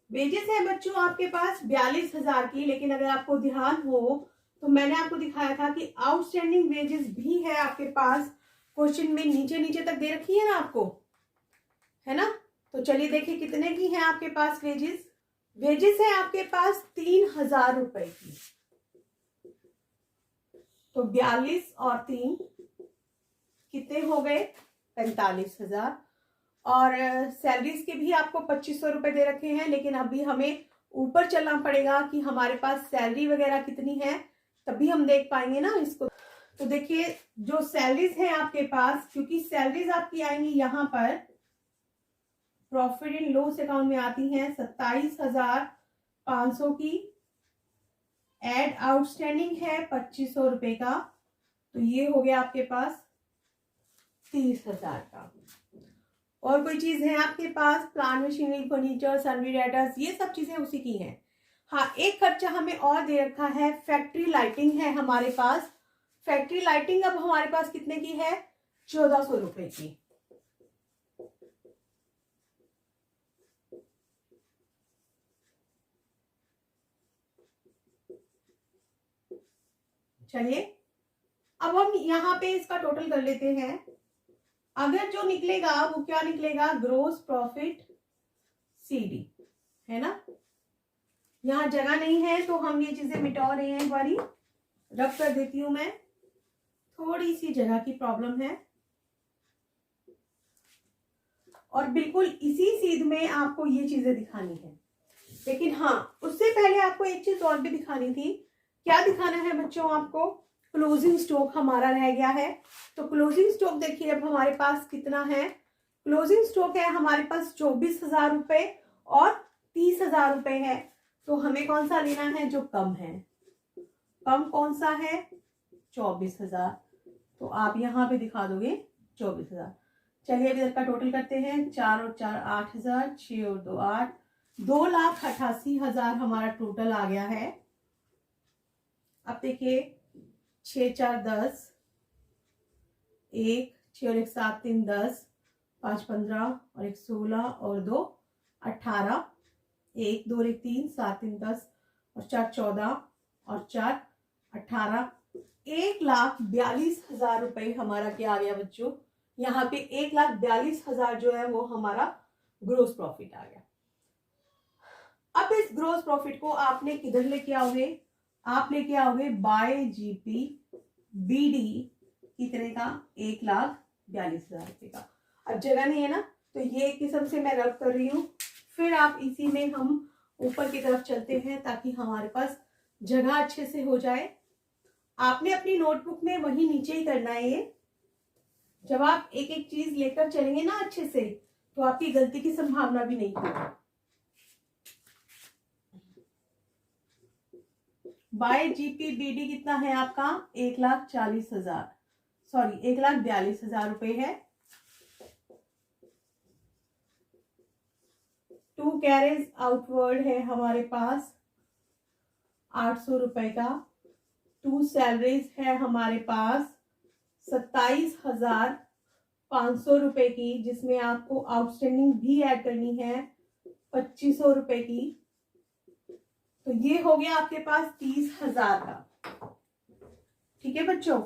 वेजेस है बच्चों आपके पास 42,000 की, लेकिन अगर आपको ध्यान हो तो मैंने आपको दिखाया था कि आउटस्टैंडिंग वेजेस भी है आपके पास, क्वेश्चन में नीचे नीचे तक दे रखी है ना आपको, है ना। तो चलिए देखिए कितने की है आपके पास वेजेस। वेजेस है आपके पास 3,000 रुपए की, तो 42 और 3 कितने हो गए, 45,000। और सैलरीज के भी आपको 2500 रुपए दे रखे हैं, लेकिन अभी हमें ऊपर चलना पड़ेगा कि हमारे पास सैलरी वगैरह कितनी है, तभी हम देख पाएंगे ना इसको। तो देखिए जो सैलरीज है आपके पास, क्योंकि सैलरीज आपकी आएंगी यहाँ पर प्रॉफिट एंड लॉस अकाउंट में आती हैं 27,500 की, एड आउटस्टैंडिंग है 2500 रुपए का, तो ये हो गया आपके पास 30,000 का। और कोई चीज है आपके पास, plant machinery furniture Sanvi debtors, ये सब चीजें उसी की हैं। हाँ, एक खर्चा हमें और दे रखा है, फैक्ट्री लाइटिंग है हमारे पास। फैक्ट्री लाइटिंग अब हमारे पास कितने की है, 1400 रुपए की। चलिए अब हम यहाँ पे इसका टोटल कर लेते हैं। अगर जो निकलेगा वो क्या निकलेगा, ग्रोस प्रॉफिट सीडी, है ना। यहाँ जगह नहीं है तो हम ये चीजें मिटा रहे हैं, एक बारी रब कर देती हूं मैं, थोड़ी सी जगह की प्रॉब्लम है। और बिल्कुल इसी सीध में आपको ये चीजें दिखानी है, लेकिन हाँ उससे पहले आपको एक चीज और भी दिखानी थी। क्या दिखाना है बच्चों आपको, क्लोजिंग स्टॉक हमारा रह गया है। तो क्लोजिंग स्टॉक देखिए अब हमारे पास कितना है, क्लोजिंग स्टॉक है हमारे पास 24,000 रुपए और 30,000 रुपए है। तो हमें कौन सा लेना है, जो कम है। कम कौन सा है, 24,000। तो आप यहाँ पे दिखा दोगे 24,000। चलिए अब इधर का टोटल करते हैं, 4 और 4 8,000, 6 और 2 8, 2,88,000 हमारा टोटल आ गया है। अब देखिए 6 4 10, 1 6 और 1 7 3 10, 5 15 और 1 16 और 2 18, 1 2 1 3 7 3 10 और 4 14 और 4 18, 1,42,000 रुपए हमारा क्या आ गया बच्चों, यहाँ पे 1,42,000 जो है वो हमारा ग्रोस प्रॉफिट आ गया। अब इस ग्रोस प्रॉफिट को आपने किधर लेके आओगे, आप लेके आओगे बाय जीपी बीडी कितने का, 1,42,000 रुपए का। अब जगह नहीं है ना, तो ये एक किस्म से मैं रब कर रही हूँ, फिर आप इसी में हम ऊपर की तरफ चलते हैं ताकि हमारे पास जगह अच्छे से हो जाए। आपने अपनी नोटबुक में वही नीचे ही करना है ये। जब आप एक एक चीज लेकर चलेंगे ना अच्छे से, तो आपकी गलती की संभावना भी नहीं होगी। बाय जीपीबीडी कितना है आपका, 1,40,000, सॉरी 1,42,000 रुपए है। 2 कैरेज आउटवर्ड है हमारे पास 800 रुपए का। 2 सैलरीज है हमारे पास 27,500 रुपए की, जिसमें आपको आउटस्टैंडिंग भी ऐड करनी है 2,500 रुपए की। तो ये हो गया आपके पास 30,000 का। ठीक है बच्चों,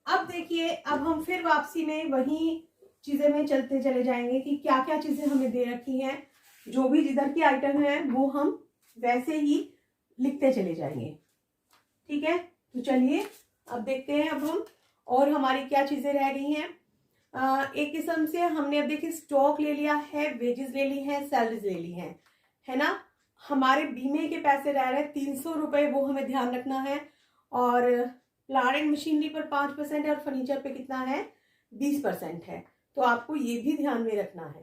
अब देखिए, अब हम फिर वापसी में वही चीजें में चलते चले जाएंगे कि क्या क्या चीजें हमें दे रखी हैं। जो भी जिधर की आइटम है वो हम वैसे ही लिखते चले जाएंगे। ठीक है, तो चलिए अब देखते हैं अब हम और हमारी क्या चीजें रह गई हैं। एक किस्म से हमने अब देखिए स्टॉक ले लिया है, वेजेस ले ली है, सैलरीज ले ली है ना। हमारे बीमे के पैसे रह रहे 300 रुपए, वो हमें ध्यान रखना है। और प्लांट एंड मशीनरी पर 5% और फर्नीचर पे कितना है, 20% है। तो आपको ये भी ध्यान में रखना है।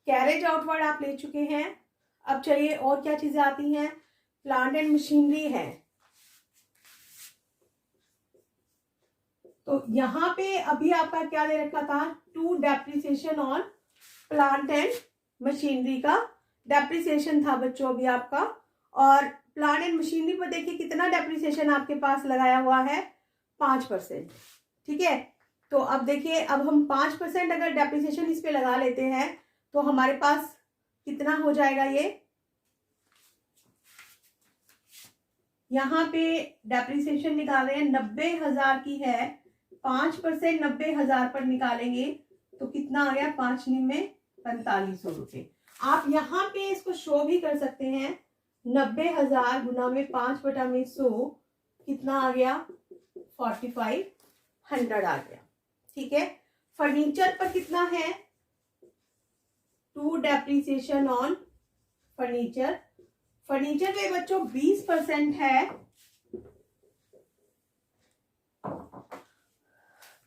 कैरेज आउटवर्ड आप ले चुके हैं। अब चलिए और क्या चीजें आती हैं। प्लांट एंड मशीनरी है, तो यहां पे अभी आपका क्या दे रखा था, to depreciation on plant and machinery का डेप्रिसिएशन था बच्चों अभी आपका। और प्लांट एंड मशीनरी पर देखिए कितना डेप्रिसिएशन आपके पास लगाया हुआ है, 5%। ठीक है, तो अब देखिए, अब हम 5% अगर डेप्रिसिएशन इस पे लगा लेते हैं तो हमारे पास कितना हो जाएगा। ये यहाँ पे डेप्रिसिएशन निकाल रहे हैं 90,000 की है, 5% 90,000 पर निकालेंगे तो कितना आ गया, 5 में 4500 रुपए। आप यहाँ पे इसको शो भी कर सकते हैं, 90,000 गुना में 5/100 कितना आ गया, 4500 आ गया। ठीक है, फर्नीचर पर कितना है, to depreciation on furniture. Furniture पे बच्चों 20% है,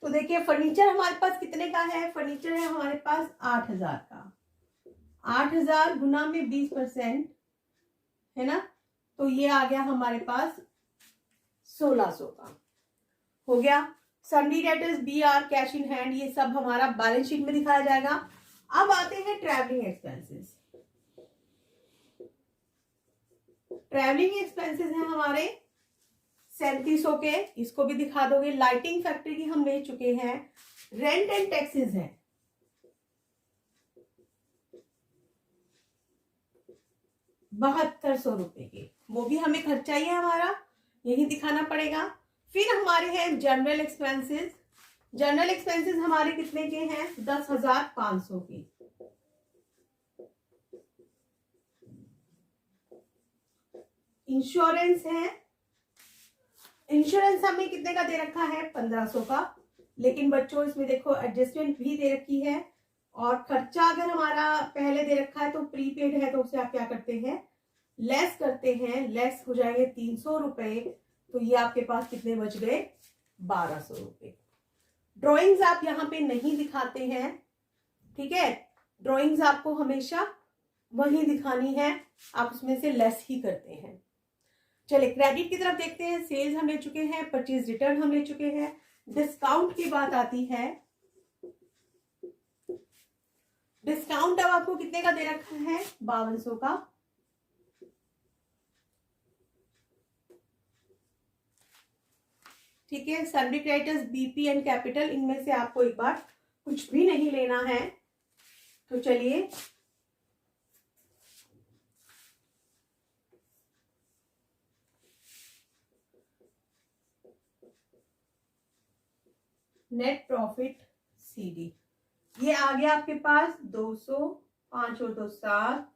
तो देखिए फर्नीचर हमारे पास कितने का है, फर्नीचर है हमारे पास 8,000 का। 8,000 गुना में 20% है ना, तो ये आ गया हमारे पास 1,600 का हो गया। सन्डी debtors, BR, cash in hand, ये सब हमारा बैलेंस शीट में दिखाया जाएगा। अब आते हैं ट्रैवलिंग एक्सपेंसेस। ट्रैवलिंग एक्सपेंसेस हैं हमारे 3700 के, इसको भी दिखा दोगे। लाइटिंग फैक्ट्री की हम ले चुके हैं। रेंट एंड टैक्सेस हैं 7200 रुपए के, वो भी हमें खर्चा ही है हमारा, यही दिखाना पड़ेगा। फिर हमारे हैं जनरल एक्सपेंसेस। जनरल एक्सपेंसेस हमारे कितने के हैं, 10,500 के। इंश्योरेंस है, इंश्योरेंस हमें कितने का दे रखा है, 1500 का। लेकिन बच्चों इसमें देखो एडजस्टमेंट भी दे रखी है, और खर्चा अगर हमारा पहले दे रखा है तो प्रीपेड है, तो उसे आप क्या करते हैं, लेस करते हैं। लेस हो जाएंगे 300 रुपए, तो ये आपके पास कितने बच गए, 1200 रुपए। ड्रॉइंग्स आप यहाँ पे नहीं दिखाते हैं, ठीक है, ड्रॉइंग्स आपको हमेशा वही दिखानी है, आप उसमें से लेस ही करते हैं। चलिए क्रेडिट की तरफ देखते हैं। सेल्स हम ले चुके हैं, परचेज रिटर्न हम ले चुके हैं। डिस्काउंट की बात आती है। डिस्काउंट अब आपको कितने का दे रखा है, 5200 का। ठीक है, सन्डी क्रेडिटर्स, BP एंड कैपिटल, इनमें से आपको एक बार कुछ भी नहीं लेना है। तो चलिए नेट प्रॉफिट CD, ये आ गया आपके पास 200, 5 और 2 7,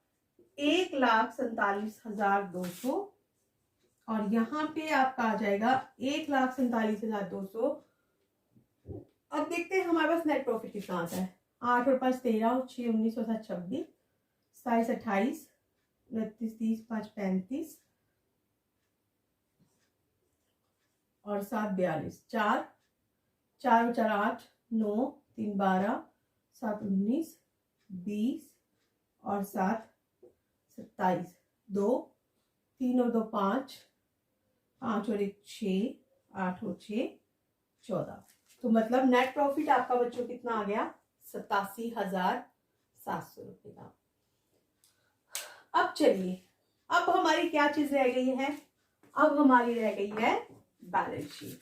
1,47,200। और यहाँ पे आपका आ जाएगा 1,47,200। अब देखते हैं हमारे पास नेट प्रॉफिट कितना आता है। 8 और 5 13, 6 19 और 7 26, 27 28, 29 30, 5 35 और 7 42, 4 4 और 4 8, 9 3 12, 7 19, 20 और 7 27, 2 3 और 2 5, 5 और 1 6, 8 और 6 14। तो मतलब नेट प्रॉफिट आपका बच्चों कितना आ गया, 87,700 रुपए का। अब चलिए, अब हमारी क्या चीज रह गई है, अब हमारी रह गई है बैलेंस शीट।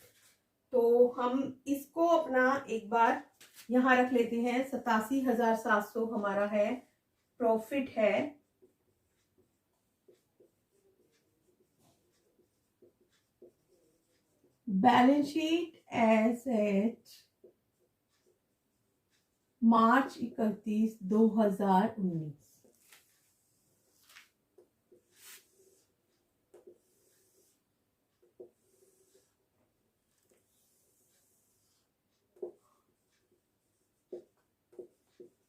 तो हम इसको अपना एक बार यहां रख लेते हैं। 87,700 हमारा है, प्रॉफिट है। Balance sheet as at March 31, 2019।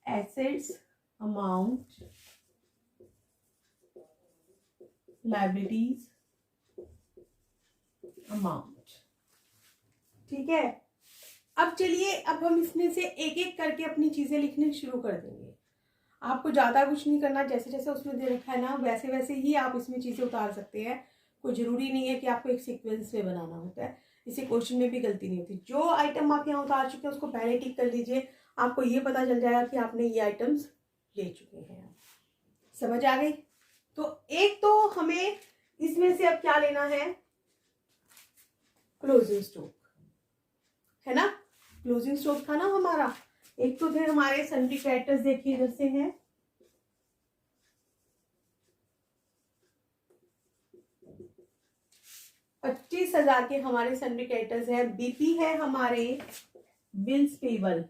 Assets amount, liabilities amount. ठीक है, अब चलिए, अब हम इसमें से एक एक करके अपनी चीजें लिखने शुरू कर देंगे। आपको ज्यादा कुछ नहीं करना, जैसे जैसे उसमें दे रखा है ना वैसे वैसे ही आप इसमें चीजें उतार सकते हैं। कोई जरूरी नहीं है कि आपको एक सीक्वेंस में बनाना होता है, इसी क्वेश्चन में भी गलती नहीं होती। जो आइटम आप यहाँ उतार चुके हैं उसको पहले टिक कर लीजिए, आपको ये पता चल जाएगा कि आपने ये आइटम्स ले चुके हैं। समझ आ गई? तो एक तो हमें इसमें से अब क्या लेना है, क्लोजिंग स्टॉक है ना। क्लोजिंग स्टॉक था ना हमारा। एक तो थे हमारे सन्ड्री क्रेडिटर्स, देखिए इधर से हैं 25,000 के हमारे सन्ड्री क्रेडिटर्स है। बीपी है हमारे बिल्स पेबल,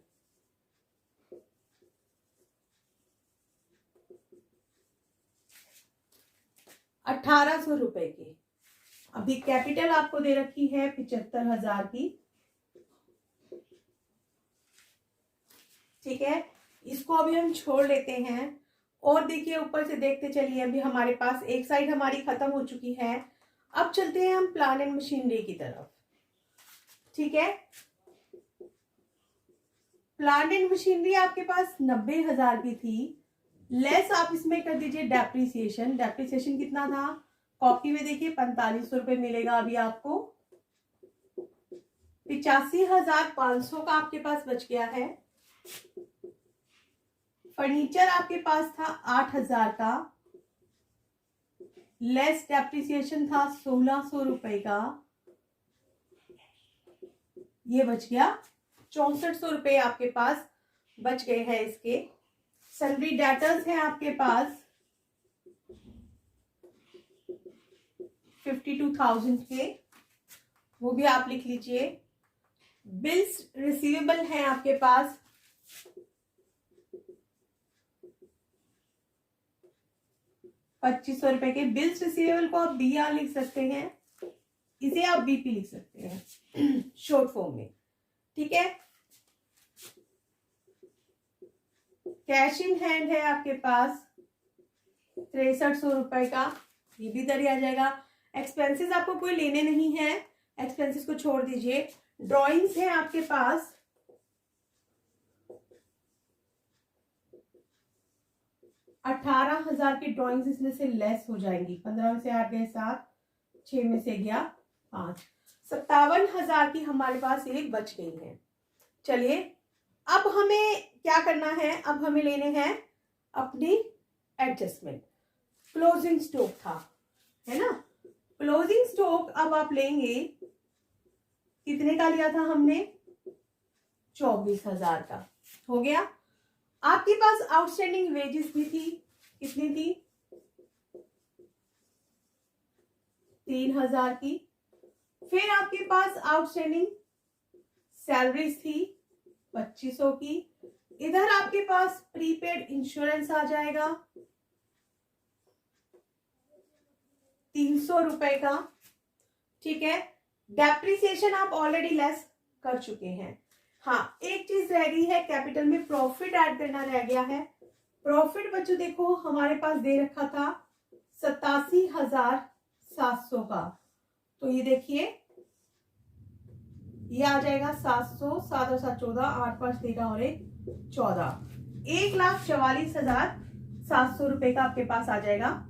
1,800 रुपए के। अभी कैपिटल आपको दे रखी है 75,000 की। ठीक है, इसको अभी हम छोड़ लेते हैं और देखिए ऊपर से देखते चलिए, अभी हमारे पास एक साइड हमारी खत्म हो चुकी है। अब चलते हैं हम प्लांट एंड मशीनरी की तरफ। ठीक है, प्लांट एंड मशीनरी आपके पास 90,000 की थी, लेस आप इसमें कर दीजिए डेप्रिसिएशन। डेप्रिसिएशन कितना था, कॉपी में देखिए 4500 रुपए मिलेगा अभी आपको। 85,500 का आपके पास बच गया है। फर्नीचर आपके पास था 8,000 का, लेस डेप्रिसिएशन था 1,600 रुपए का, ये बच गया 6400 रुपए आपके पास बच गए हैं इसके। सन्ड्री डेटर्स हैं आपके पास 52,000 के, वो भी आप लिख लीजिए। बिल्स रिसीवेबल हैं आपके पास 2,500 रुपए के। बिल्स रिसीवेबल को आप BR लिख सकते हैं, इसे आप BP लिख सकते हैं शॉर्ट फॉर्म में। ठीक है, कैश इन हैंड है आपके पास 6300 रुपए का, ये भी इधर ही आ जाएगा। एक्सपेंसेस आपको कोई लेने नहीं है, एक्सपेंसेस को छोड़ दीजिए। ड्राइंग्स है आपके पास 18,000 की ड्राइंग्स इसमें से लेस हो जाएंगी। 15 में से 8 गए 7, 6 में से गया 5, 57,000 की हमारे पास ये बच गई है। चलिए, अब हमें क्या करना है, अब हमें लेने हैं अपनी एडजस्टमेंट। क्लोजिंग स्टॉक था, है ना। क्लोजिंग स्टॉक अब आप लेंगे, कितने का लिया था हमने, 24,000 का हो गया। आपके पास आउटस्टैंडिंग वेजेस भी थी, कितनी थी, 3,000 की। फिर आपके पास आउटस्टैंडिंग सैलरीज थी 2,500 की। इधर आपके पास प्रीपेड इंश्योरेंस आ जाएगा 300 रुपए का। ठीक है, डेप्रिसिएशन आप ऑलरेडी लेस कर चुके हैं। हाँ, एक चीज रह गई है, कैपिटल में प्रॉफिट ऐड करना रह गया है। प्रॉफिट बच्चों देखो हमारे पास दे रखा था 87,700 का, तो ये देखिए ये आ जाएगा 700, 7 और 7 14, 8 5 13 और 1 14, 1,44,700 रुपए का आपके पास आ जाएगा।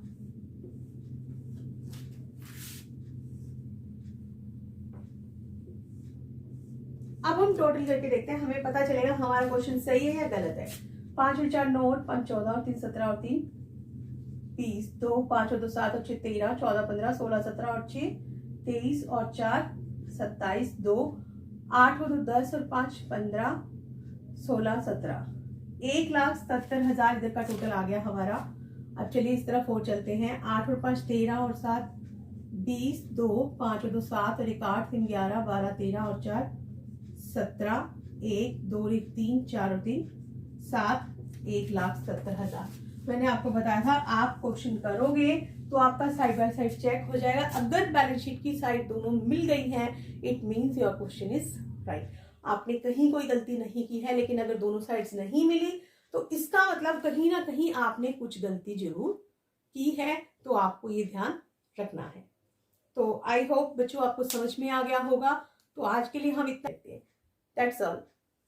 अब हम टोटल करके देखते हैं, हमें पता चलेगा हमारा क्वेश्चन सही है या गलत है। 5 और 4 9, 5 14 और 3 17 और 3 20, 2 5 और 2 7 और 6 13, 14 15 16 17 और 6 23 और 4 27, 2 8 और 2 10 और 5 15 16 17, 1,77,000 इधर का टोटल आ गया हमारा। अब चलिए इस तरफ और चलते हैं। 8 और 5 13 और 7 20, 2, 5 और 2 7 और 1 8, 3 11, 12, 13 और 4 17, 1, 2 और 1 3, 4 और 3 7, 1,70,000। मैंने आपको बताया था आप क्वेश्चन करोगे तो आपका साइड बाय साइड चेक हो जाएगा। अगर बैलेंस शीट की साइड दोनों मिल गई हैं, it means your question is right. आपने कहीं कोई गलती नहीं की है, लेकिन अगर दोनों साइड्स नहीं मिली तो इसका मतलब कहीं ना कहीं आपने कुछ गलती जरूर की है, तो आपको ये ध्यान रखना है। तो आई होप बच्चों आपको समझ में आ गया होगा। तो आज के लिए हम इतना, दैट्स ऑल।